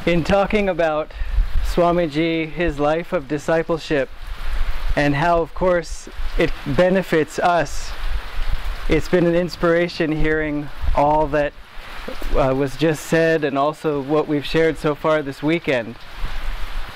In talking about Swamiji, his life of discipleship, and how, of course, it benefits us, it's been an inspiration hearing all that was just said and also what we've shared so far this weekend.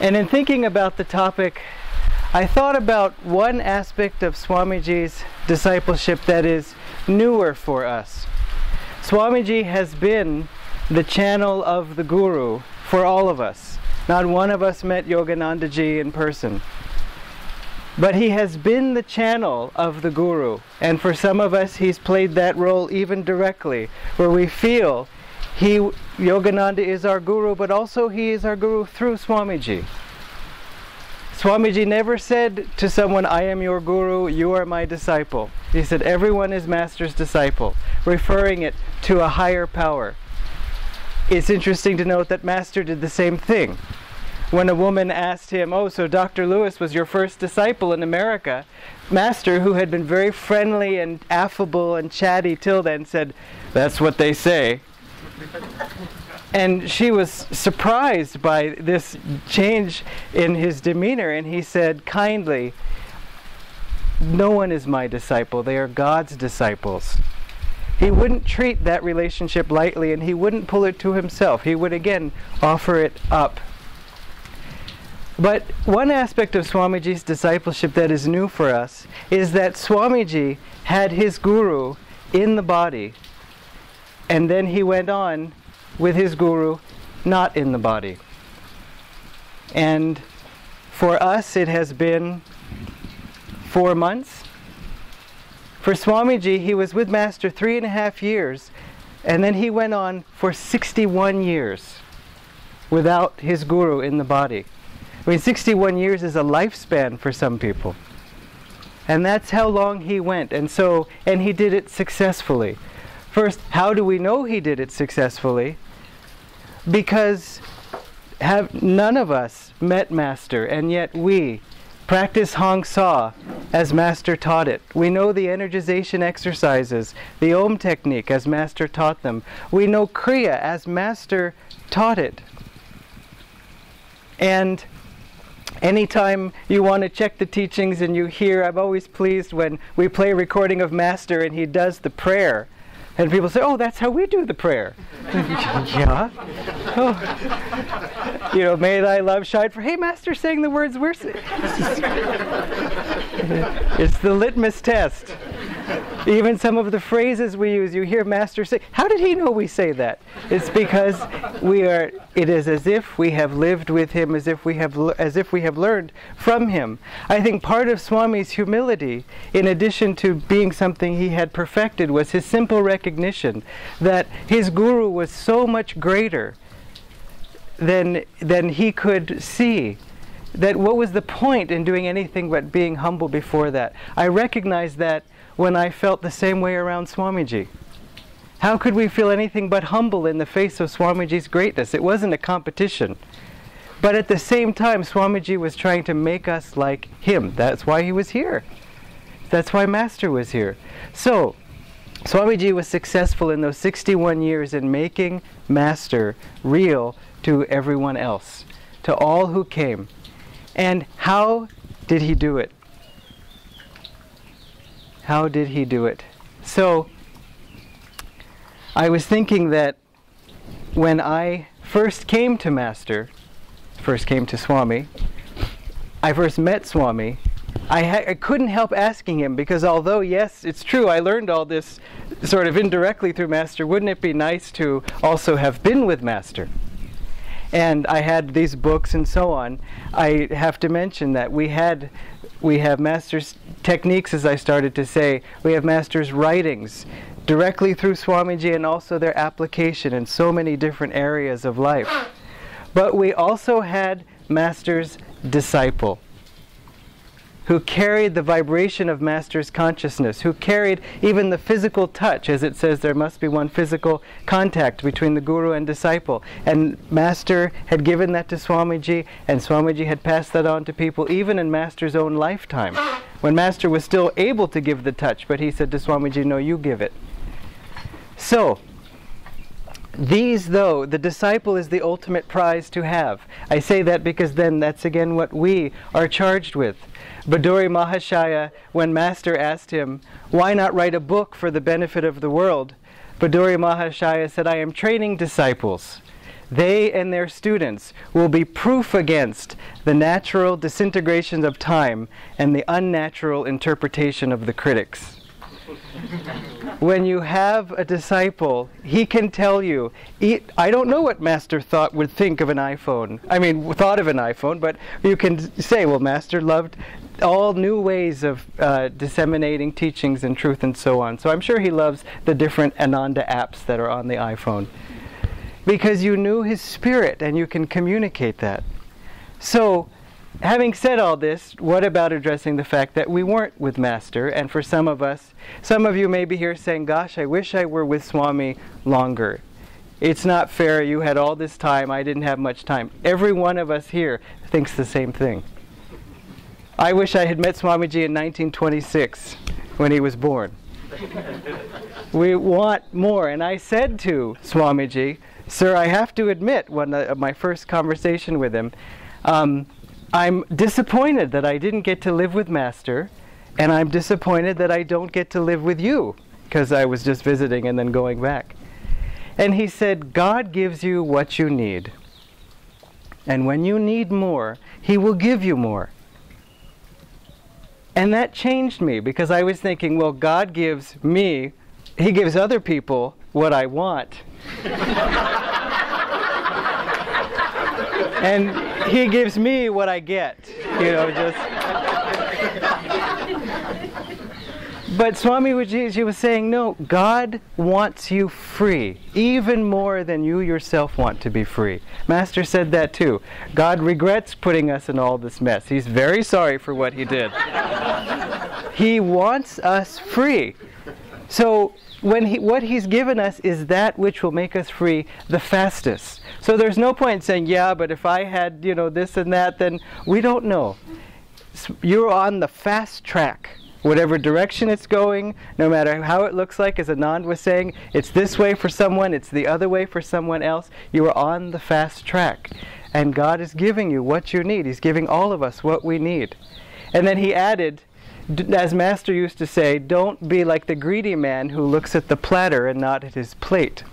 And in thinking about the topic, I thought about one aspect of Swamiji's discipleship that is newer for us. Swamiji has been the channel of the Guru for all of us. Not one of us met Yoganandaji in person. But he has been the channel of the Guru. And for some of us, he's played that role even directly, where we feel Yogananda is our Guru, but also he is our Guru through Swamiji. Swamiji never said to someone, I am your Guru, you are my disciple. He said, everyone is Master's disciple, referring it to a higher power. It's interesting to note that Master did the same thing. When a woman asked him, oh, so Dr. Lewis was your first disciple in America, Master, who had been very friendly and affable and chatty till then, said, that's what they say. And she was surprised by this change in his demeanor, and he said kindly, no one is my disciple, they are God's disciples. He wouldn't treat that relationship lightly, and he wouldn't pull it to himself. He would again offer it up. But one aspect of Swamiji's discipleship that is new for us is that Swamiji had his Guru in the body, and then he went on with his Guru not in the body. And for us it has been 4 months. For Swamiji, he was with Master 3.5 years, and then he went on for 61 years without his Guru in the body. I mean, 61 years is a lifespan for some people. And that's how long he went. And he did it successfully. First, how do we know he did it successfully? Because none of us met Master, and yet we practice Hong Sa as Master taught it. We know the energization exercises, the Om technique as Master taught them. We know Kriya as Master taught it. And anytime you want to check the teachings and you hear, I'm always pleased when we play a recording of Master and he does the prayer. And people say, oh, that's how we do the prayer. Yeah. Oh. You know, may thy love shine for, hey, Master's saying the words we're saying. It's the litmus test. Even some of the phrases we use, you hear Master say, how did he know we say that? It's because it is as if we have lived with him, as if we have learned from him. I think part of Swami's humility, in addition to being something he had perfected, was his simple recognition that his Guru was so much greater than he could see. That what was the point in doing anything but being humble before that? I recognized that when I felt the same way around Swamiji. How could we feel anything but humble in the face of Swamiji's greatness? It wasn't a competition. But at the same time, Swamiji was trying to make us like him. That's why he was here. That's why Master was here. So, Swamiji was successful in those 61 years in making Master real to everyone else, to all who came. And how did he do it? How did he do it? So, I was thinking that when I first came to Master, first came to Swami, I first met Swami, I couldn't help asking him, because although, yes, it's true, I learned all this sort of indirectly through Master, wouldn't it be nice to also have been with Master? And I had these books and so on. I have to mention that we have Master's techniques, as I started to say. We have Master's writings directly through Swamiji, and also their application in so many different areas of life. But we also had Master's disciple, who carried the vibration of Master's consciousness, who carried even the physical touch, as it says there must be one physical contact between the Guru and disciple. And Master had given that to Swamiji, and Swamiji had passed that on to people, even in Master's own lifetime, when Master was still able to give the touch, but he said to Swamiji, no, you give it. So, These, though, the disciple is the ultimate prize to have. I say that because then that's again what we are charged with. Baduri Mahashaya, when Master asked him, why not write a book for the benefit of the world? Baduri Mahashaya said, I am training disciples. They and their students will be proof against the natural disintegrations of time and the unnatural interpretation of the critics. When you have a disciple, he can tell you, I don't know what Master would think of an iPhone. I mean, thought of an iPhone, but you can say, well, Master loved all new ways of disseminating teachings and truth and so on. So I'm sure he loves the different Ananda apps that are on the iPhone. Because you knew his spirit and you can communicate that. So, having said all this, what about addressing the fact that we weren't with Master? And for some of us, some of you may be here saying, gosh, I wish I were with Swami longer. It's not fair, you had all this time, I didn't have much time. Every one of us here thinks the same thing. I wish I had met Swamiji in 1926 when he was born. We want more. And I said to Swamiji, sir, I have to admit, my first conversation with him, I'm disappointed that I didn't get to live with Master, and I'm disappointed that I don't get to live with you, because I was just visiting and then going back. And he said, God gives you what you need. And when you need more, he will give you more. And that changed me, because I was thinking, well, God gives me, he gives other people what I want. And he gives me what I get, just. But Swami Vijayji was saying, no, God wants you free, even more than you yourself want to be free. Master said that too. God regrets putting us in all this mess. He's very sorry for what he did. He wants us free. So what he's given us is that which will make us free the fastest. So there's no point saying, yeah, but if I had, this and that, then we don't know. You're on the fast track. Whatever direction it's going, no matter how it looks like, as Ananda was saying, it's this way for someone, it's the other way for someone else. You are on the fast track. And God is giving you what you need. He's giving all of us what we need. And then he added, as Master used to say, don't be like the greedy man who looks at the platter and not at his plate.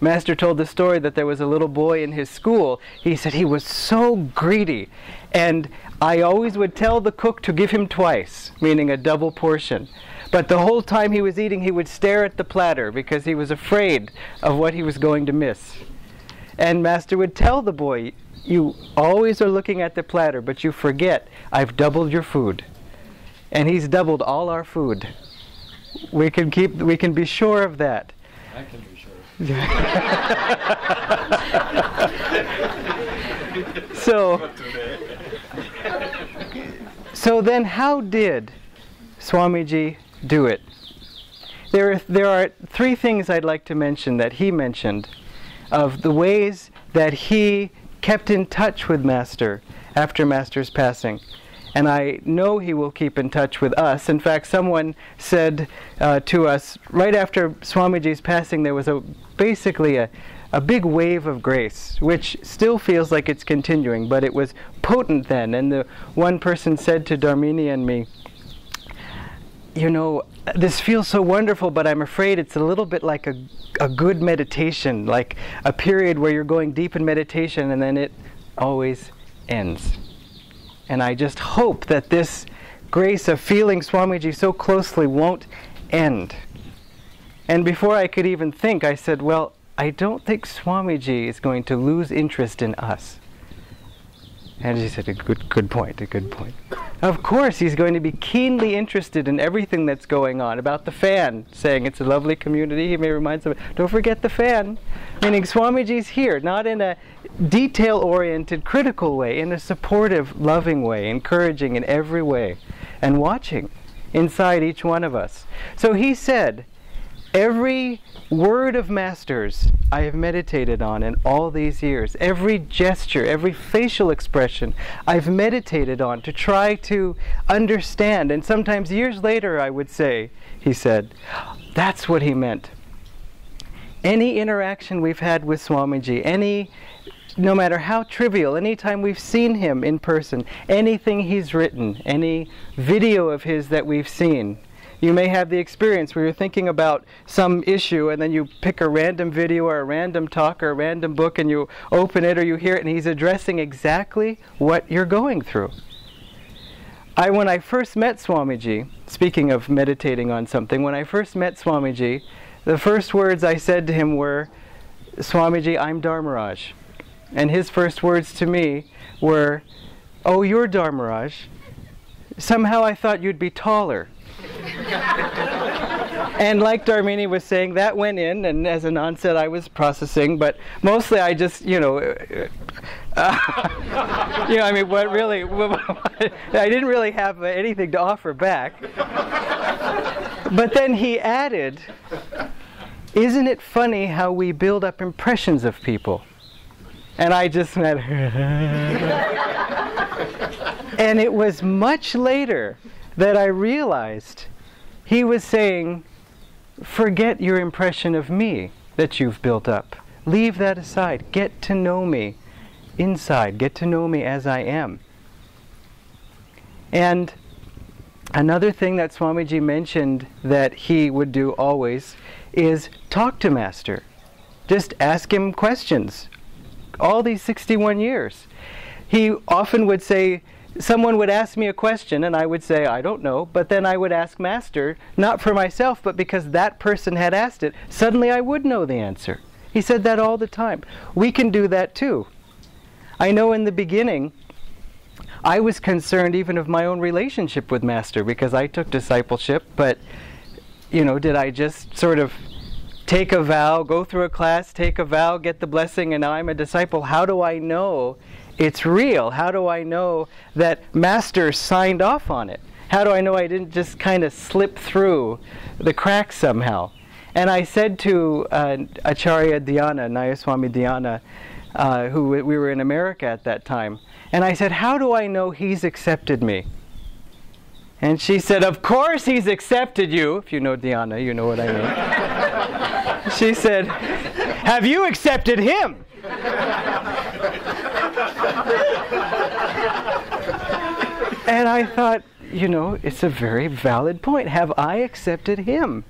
Master told the story that there was a little boy in his school. He said he was so greedy. And I always would tell the cook to give him twice, meaning a double portion. But the whole time he was eating, he would stare at the platter because he was afraid of what he was going to miss. And Master would tell the boy, you always are looking at the platter, but you forget, I've doubled your food. And he's doubled all our food. We can be sure of that. I can be sure. So then how did Swamiji do it? There are three things I'd like to mention that he mentioned of the ways that he kept in touch with Master after Master's passing. And I know he will keep in touch with us. In fact, someone said to us, right after Swamiji's passing, there was basically a big wave of grace, which still feels like it's continuing, but it was potent then. And the one person said to Dharmini and me, this feels so wonderful, but I'm afraid it's a little bit like a good meditation, like a period where you're going deep in meditation and then it always ends. And I just hope that this grace of feeling Swamiji so closely won't end. And before I could even think, I said, well, I don't think Swamiji is going to lose interest in us. And she said, a good point. Of course, he's going to be keenly interested in everything that's going on. About the fan, saying it's a lovely community. He may remind someone, don't forget the fan. Meaning Swamiji's here, not in a detail-oriented, critical way, in a supportive, loving way, encouraging in every way, and watching inside each one of us. So he said, every word of Master's I have meditated on in all these years. Every gesture, every facial expression I've meditated on to try to understand. And sometimes years later I would say, he said, that's what he meant. Any interaction we've had with Swamiji, no matter how trivial, anytime we've seen him in person, anything he's written, any video of his that we've seen, you may have the experience where you're thinking about some issue and then you pick a random video or a random talk or a random book and you open it or you hear it and he's addressing exactly what you're going through. When I first met Swamiji, speaking of meditating on something, when I first met Swamiji, the first words I said to him were, "Swamiji, I'm Dharmaraj." And his first words to me were, "Oh, you're Dharmaraj. Somehow I thought you'd be taller." And like Dharmini was saying, that went in, and as Anand said, I was processing, but mostly I just, I mean, what really, I didn't really have anything to offer back. But then he added, "Isn't it funny how we build up impressions of people?" And I just went, and it was much later that I realized he was saying, forget your impression of me that you've built up. Leave that aside. Get to know me inside. Get to know me as I am. And another thing that Swamiji mentioned that he would do always is talk to Master. Just ask him questions. All these 61 years. He often would say, someone would ask me a question and I would say, I don't know, but then I would ask Master, not for myself, but because that person had asked it, suddenly I would know the answer. He said that all the time. We can do that too. I know in the beginning, I was concerned even of my own relationship with Master because I took discipleship, but, did I just sort of take a vow, go through a class, take a vow, get the blessing, and now I'm a disciple? How do I know it's real? How do I know that Master signed off on it? How do I know I didn't just kind of slip through the cracks somehow? And I said to Acharya Dhyana, Nayaswami Dhyana, who we were in America at that time, and I said, how do I know he's accepted me? And she said, of course he's accepted you. If you know Dhyana, you know what I mean. She said, have you accepted him? And I thought, it's a very valid point. Have I accepted him?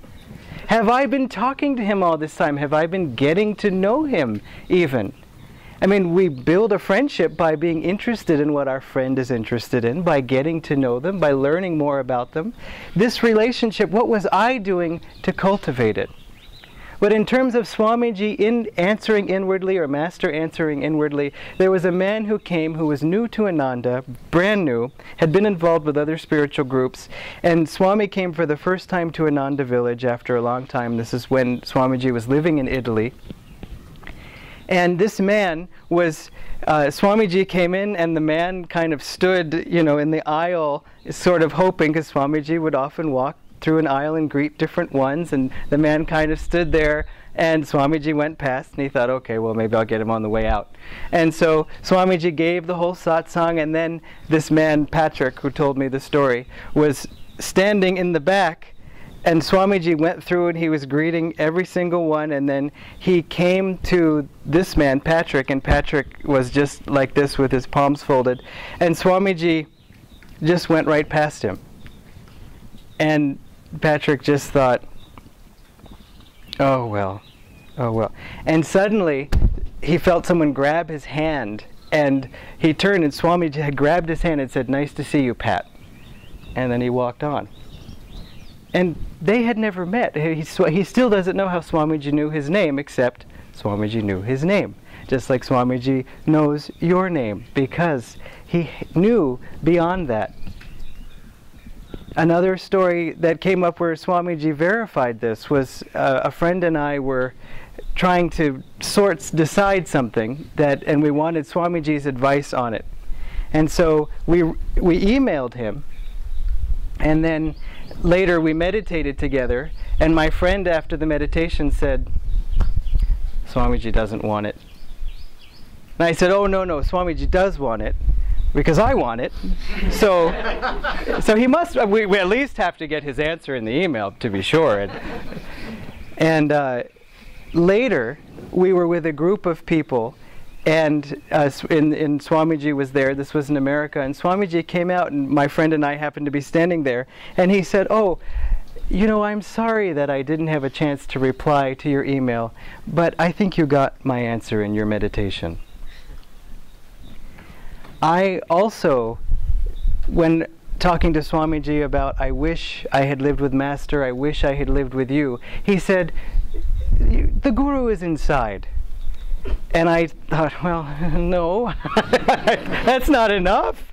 Have I been talking to him all this time? Have I been getting to know him even? I mean, we build a friendship by being interested in what our friend is interested in, by getting to know them, by learning more about them. This relationship, what was I doing to cultivate it? But in terms of Swamiji answering inwardly, or Master answering inwardly, there was a man who came who was new to Ananda, brand new, had been involved with other spiritual groups, and Swami came for the first time to Ananda village after a long time. This is when Swamiji was living in Italy. And this man was, Swamiji came in and the man kind of stood, in the aisle, sort of hoping, because Swamiji would often walk through an aisle and greet different ones, and the man kind of stood there, and Swamiji went past, and he thought, okay, well, maybe I'll get him on the way out. And so Swamiji gave the whole satsang, and then this man, Patrick, who told me the story, was standing in the back, and Swamiji went through and he was greeting every single one, and then he came to this man, Patrick, and Patrick was just like this with his palms folded, and Swamiji just went right past him. And Patrick just thought, oh well. And suddenly he felt someone grab his hand, and he turned and Swamiji had grabbed his hand and said, nice to see you, Pat. And then he walked on. And they had never met. He still doesn't know how Swamiji knew his name, except Swamiji knew his name. Just like Swamiji knows your name, because he knew beyond that. Another story that came up where Swamiji verified this was a friend and I were trying to decide something and we wanted Swamiji's advice on it. And so we emailed him, and then later we meditated together, and my friend after the meditation said, Swamiji doesn't want it. And I said, oh no, Swamiji does want it, because I want it. So he must, we at least have to get his answer in the email to be sure. And later, we were with a group of people, and Swamiji was there. This was in America, and Swamiji came out, and my friend and I happened to be standing there, and he said, "Oh, you know, I'm sorry that I didn't have a chance to reply to your email, but I think you got my answer in your meditation." I also, when talking to Swamiji about, I wish I had lived with Master, I wish I had lived with you, he said, "The Guru is inside." And I thought, well, no, that's not enough.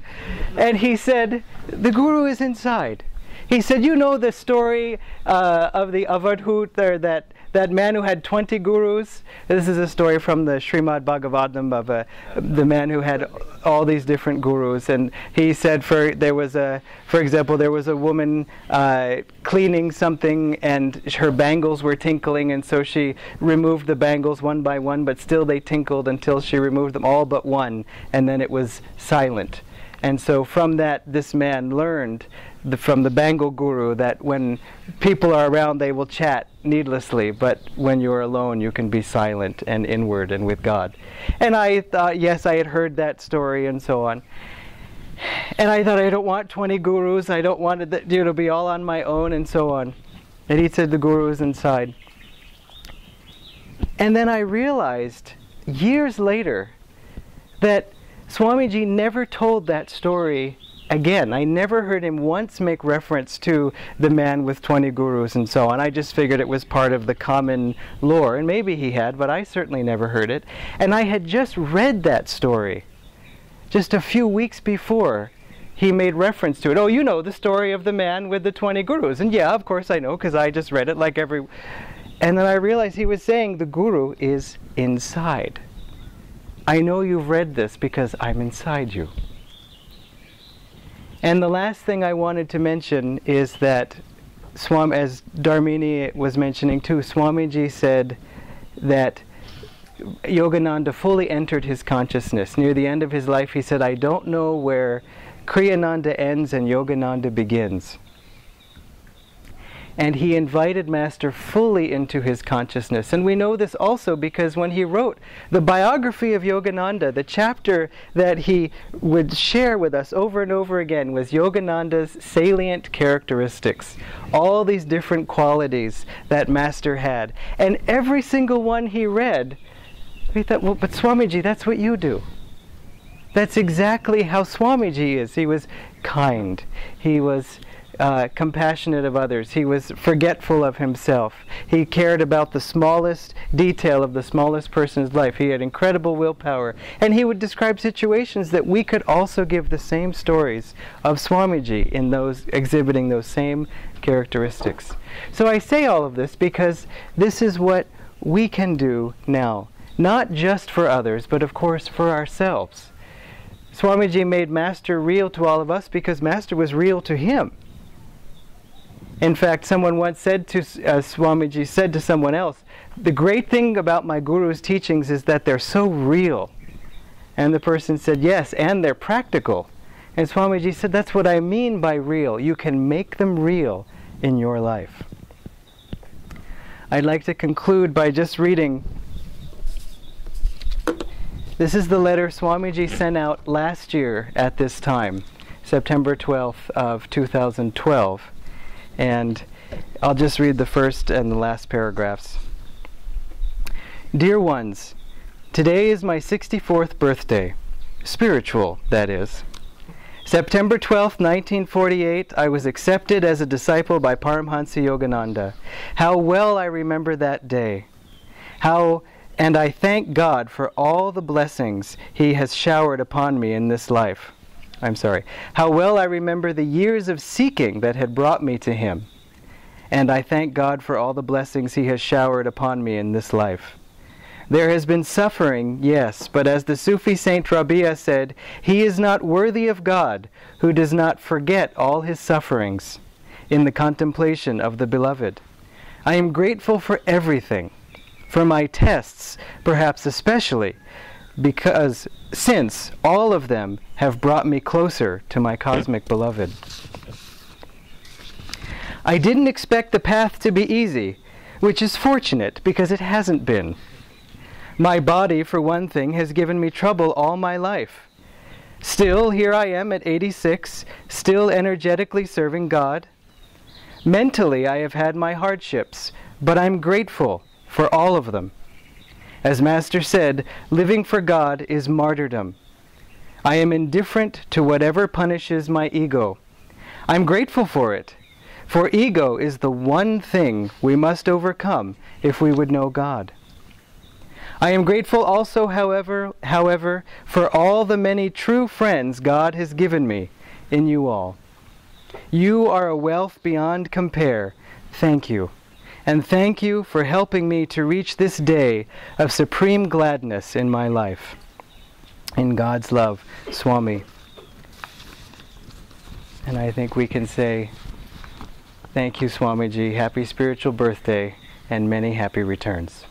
And he said, "The Guru is inside." He said, "You know the story of the Avadhut, or that man who had 20 gurus?" This is a story from the Srimad Bhagavatam of the man who had all these different gurus. And he said, for example, there was a woman cleaning something, and her bangles were tinkling, and so she removed the bangles one by one, but still they tinkled until she removed them all but one, and then it was silent. And so from that, this man learned from the Bangle Guru that when people are around, they will chat needlessly, but when you're alone, you can be silent and inward and with God. And I thought, yes, I had heard that story and so on. And I thought, I don't want 20 gurus. I don't want it to be all on my own and so on. And he said, "The Guru is inside." And then I realized, years later, that Swamiji never told that story again. I never heard him once make reference to the man with 20 gurus and so on. I just figured it was part of the common lore, and maybe he had, but I certainly never heard it. And I had just read that story just a few weeks before he made reference to it. "Oh, you know the story of the man with the 20 gurus." And yeah, of course I know, because I just read it like every... And then I realized he was saying the Guru is inside. I know you've read this because I'm inside you. And the last thing I wanted to mention is that, as Dharmini was mentioning too, Swamiji said that Yogananda fully entered his consciousness. Near the end of his life, he said, "I don't know where Kriyananda ends and Yogananda begins." And he invited Master fully into his consciousness. And we know this also because when he wrote the biography of Yogananda, the chapter that he would share with us over and over again was Yogananda's salient characteristics. All these different qualities that Master had. And every single one he read, we thought, well, but Swamiji, that's what you do. That's exactly how Swamiji is. He was kind. He was compassionate of others. He was forgetful of himself. He cared about the smallest detail of the smallest person's life. He had incredible willpower. And he would describe situations that we could also give the same stories of Swamiji in those, exhibiting those same characteristics. So I say all of this because this is what we can do now. Not just for others, but of course for ourselves. Swamiji made Master real to all of us because Master was real to him. In fact, someone once said to Swamiji said to someone else, "The great thing about my Guru's teachings is that they're so real." And the person said, "Yes, and they're practical." And Swamiji said, "That's what I mean by real. You can make them real in your life." I'd like to conclude by just reading. This is the letter Swamiji sent out last year at this time, September 12th of 2012. And I'll just read the first and the last paragraphs. "Dear ones, today is my 64th birthday. Spiritual, that is. September 12th, 1948, I was accepted as a disciple by Paramhansa Yogananda. How well I remember that day. And I thank God for all the blessings He has showered upon me in this life. How well I remember the years of seeking that had brought me to Him. And I thank God for all the blessings He has showered upon me in this life. There has been suffering, yes, but as the Sufi saint Rabia said, he is not worthy of God who does not forget all his sufferings in the contemplation of the Beloved. I am grateful for everything, for my tests perhaps especially, since all of them have brought me closer to my cosmic beloved. I didn't expect the path to be easy, which is fortunate because it hasn't been. My body, for one thing, has given me trouble all my life. Still, here I am at 86, still energetically serving God. Mentally, I have had my hardships, but I'm grateful for all of them. As Master said, living for God is martyrdom. I am indifferent to whatever punishes my ego. I'm grateful for it, for ego is the one thing we must overcome if we would know God. I am grateful also, however, for all the many true friends God has given me in you all. You are a wealth beyond compare. Thank you. And thank you for helping me to reach this day of supreme gladness in my life. In God's love, Swami. And I think we can say, thank you, Swamiji. Happy spiritual birthday and many happy returns.